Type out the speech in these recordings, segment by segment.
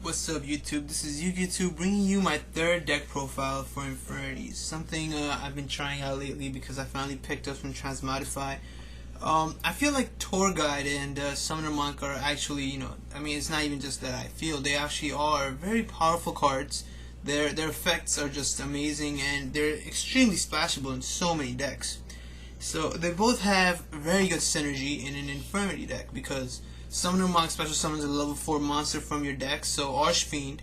What's up, YouTube? This is Yugiohtube bringing you my third deck profile for Infernity. Something I've been trying out lately because I finally picked up from transmodify. I feel like Tour Guide and Summoner Monk are actually, it's not even just that I feel, they actually are very powerful cards. Their effects are just amazing and they're extremely splashable in so many decks. So they both have very good synergy in an Infernity deck because Summoner Monk special summons a level 4 monster from your deck, so Archfiend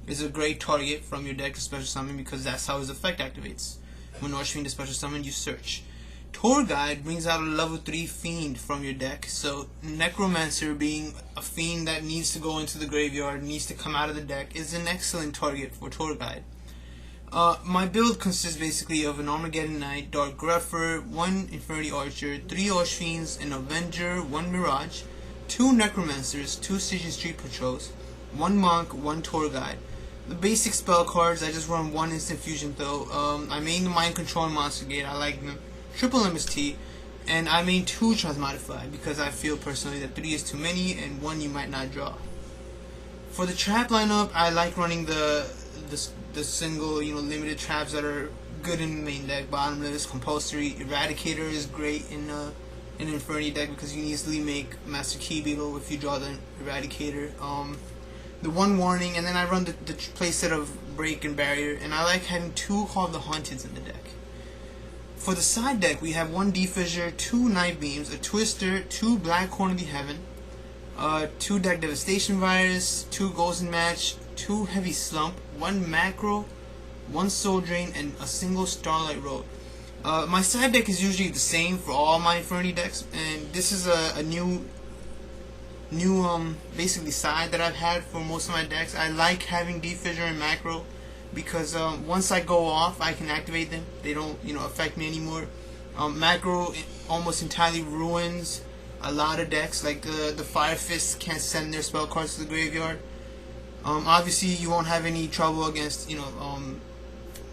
is a great target from your deck to special summon because that's how his effect activates. When Archfiend is special summoned, you search. Tour Guide brings out a level 3 Fiend from your deck, so Necromancer, being a Fiend that needs to go into the graveyard, needs to come out of the deck, is an excellent target for Tour Guide. My build consists basically of an Armageddon Knight, Dark Grepher, 1 Infernity Archer, 3 Archfiends, an Avenger, 1 Mirage, 2 Necromancers, 2 Stygian Street Patrols, 1 Monk, 1 Tour Guide. The basic spell cards, I just run 1 Instant Fusion though. I main the Mind Control and Monster Gate, I like them. Triple MST, and I main 2 Transmodify because I feel personally that 3 is too many and 1 you might not draw. For the trap lineup, I like running the single, limited traps that are good in the main deck. Bottomless, Compulsory, Eradicator is great in an Infernity deck because you can easily make Master Key Beetle if you draw the Eradicator. The 1 Warning, and then I run the playset of Break and Barrier, and I like having 2 Hall of the Haunteds in the deck. For the side deck, we have 1 Defissure, 2 Night Beams, a Twister, 2 Black Horn of the Heaven, 2 Deck Devastation Virus, 2 Golden Match, 2 Heavy Slump, 1 Macro, 1 Soul Drain, and a single Starlight Road. My side deck is usually the same for all my Infernity decks, and this is a new basically side that I've had for most of my decks. I like having Defissure and Macro because once I go off, I can activate them. They don't affect me anymore. Macro almost entirely ruins a lot of decks, like the Fire Fists can't send their spell cards to the graveyard. Obviously you won't have any trouble against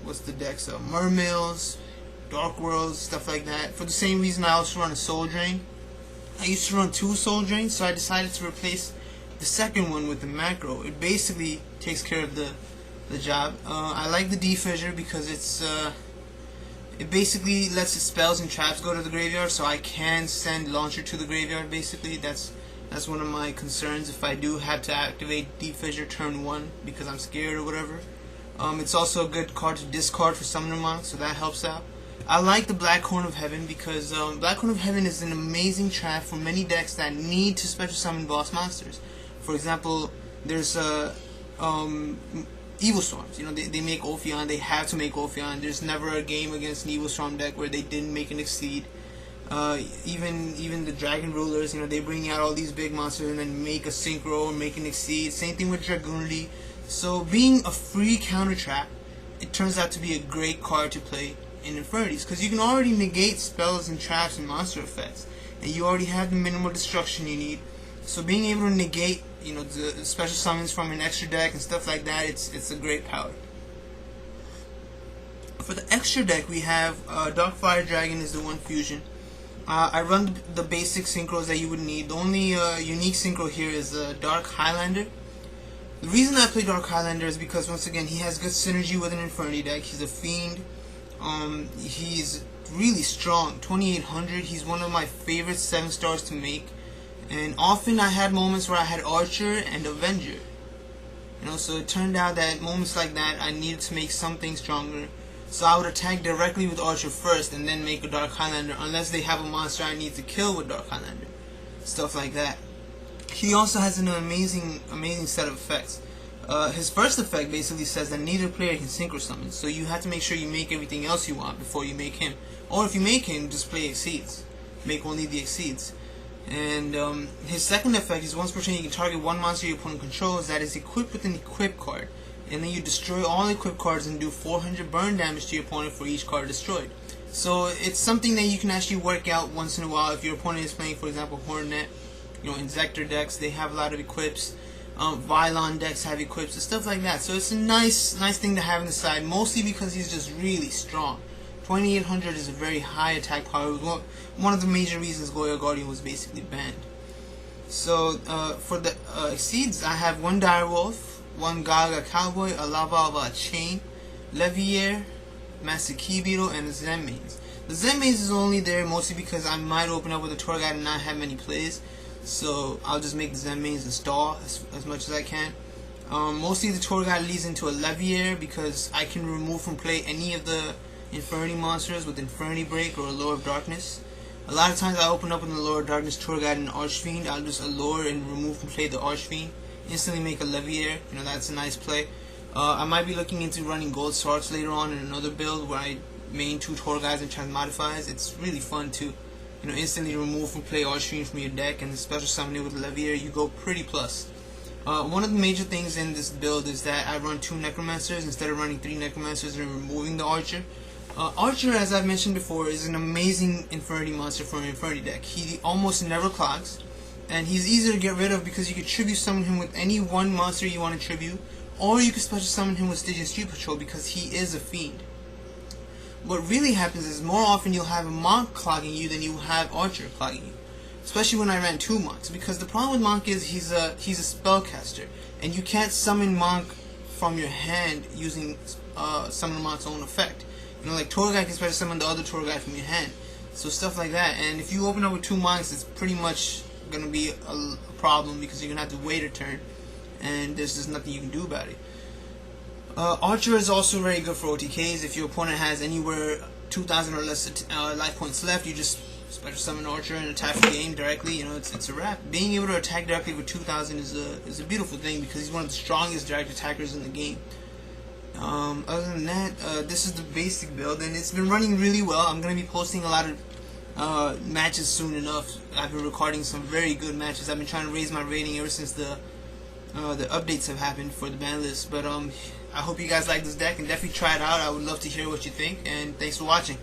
what's the decks, Mermills, Dark Worlds, stuff like that. For the same reason I also run a Soul Drain. I used to run 2 Soul Drains, so I decided to replace the second one with the Macro. It basically takes care of the job. I like the Defissure because it basically lets its spells and traps go to the graveyard, so I can send Launcher to the graveyard. Basically, that's one of my concerns if I do have to activate Defissure turn 1 because I'm scared or whatever. It's also a good card to discard for Summoner Monk, so that helps out. I like the Black Horn of Heaven because Black Horn of Heaven is an amazing trap for many decks that need to special summon boss monsters. For example, there's Evil Storms. They make Ophion, they have to make Ophion. There's never a game against an Evil Storm deck where they didn't make an Exceed. Even the Dragon Rulers, they bring out all these big monsters and then make a Synchro or make an Exceed. Same thing with Dragoonity. So being a free counter trap, it turns out to be a great card to play in Infernities because you can already negate spells and traps and monster effects, and you already have the minimal destruction you need. So being able to negate the special summons from an extra deck and stuff like that, it's a great power. For the extra deck, we have Dark Fire Dragon is the 1 fusion. I run the basic synchros that you would need. The only unique synchro here is Dark Highlander. The reason I play Dark Highlander is because, once again, he has good synergy with an Infernity deck. He's a Fiend. He's really strong, 2800. He's one of my favorite 7 stars to make. And often I had moments where I had Archer and Avenger. So it turned out that moments like that I needed to make something stronger. So I would attack directly with Archer first and then make a Dark Highlander, unless they have a monster I need to kill with Dark Highlander. Stuff like that. He also has an amazing set of effects. His first effect basically says that neither player can synchro summon, so you have to make sure you make everything else you want before you make him. Or if you make him, just play Exceeds. Make only the Exceeds. And his second effect is once per turn you can target 1 monster your opponent controls that is equipped with an equip card, and then you destroy all equipped cards and do 400 burn damage to your opponent for each card destroyed. So it's something that you can actually work out once in a while if your opponent is playing, for example, Hornet, Inzektor decks, they have a lot of equips. Vylon decks have equips and stuff like that. So it's a nice thing to have on the side, mostly because he's just really strong. 2800 is a very high attack power. One of the major reasons Goya Guardian was basically banned. So for the Exceeds, I have 1 Direwolf, 1 Gaga Cowboy, a Lava Chain, Levier, Master Key Beetle, and the Zen Mains. The Zen Mains is only there mostly because I might open up with a tour guide and not have many plays, so I'll just make the Zen Mains install as much as I can. Mostly the tour guide leads into a Levier because I can remove from play any of the Infernity monsters with Infernity Break or Allure of Darkness. A lot of times I open up with an Allure of Darkness tour guide and Archfiend. I'll just allure and remove from play the Archfiend. Instantly make a Levier. You know, that's a nice play. I might be looking into running Gold Swords later on in another build where I main 2 tour guides and transmodifies. It's really fun to, you know, instantly remove from play Archfiend from your deck and special summon it with Levier. You go pretty plus. One of the major things in this build is that I run 2 Necromancers instead of running 3 Necromancers and removing the Archer. Archer, as I've mentioned before, is an amazing Infernity monster for an Infernity deck. He almost never clogs, and he's easy to get rid of because you can tribute summon him with any one monster you want to tribute, or you can special summon him with Stygian Street Patrol because he is a fiend. What really happens is more often you'll have a Monk clogging you than you have Archer clogging you. Especially when I ran 2 Monks, because the problem with Monk is he's a spellcaster, and you can't summon Monk from your hand using Summon Monk's own effect. You know, like tour guide can special summon the other tour guide from your hand, so stuff like that. And if you open up with 2 Monks, it's pretty much gonna be a problem because you're gonna have to wait a turn, and there's just nothing you can do about it. Archer is also very good for OTKs. If your opponent has anywhere 2,000 or less life points left, you just special summon Archer and attack the game directly. You know, it's a wrap. Being able to attack directly with 2,000 is a beautiful thing because he's one of the strongest direct attackers in the game. Other than that, this is the basic build, and it's been running really well. I'm going to be posting a lot of matches soon enough. I've been recording some very good matches. I've been trying to raise my rating ever since the updates have happened for the ban list. But I hope you guys like this deck and definitely try it out. I would love to hear what you think, and thanks for watching.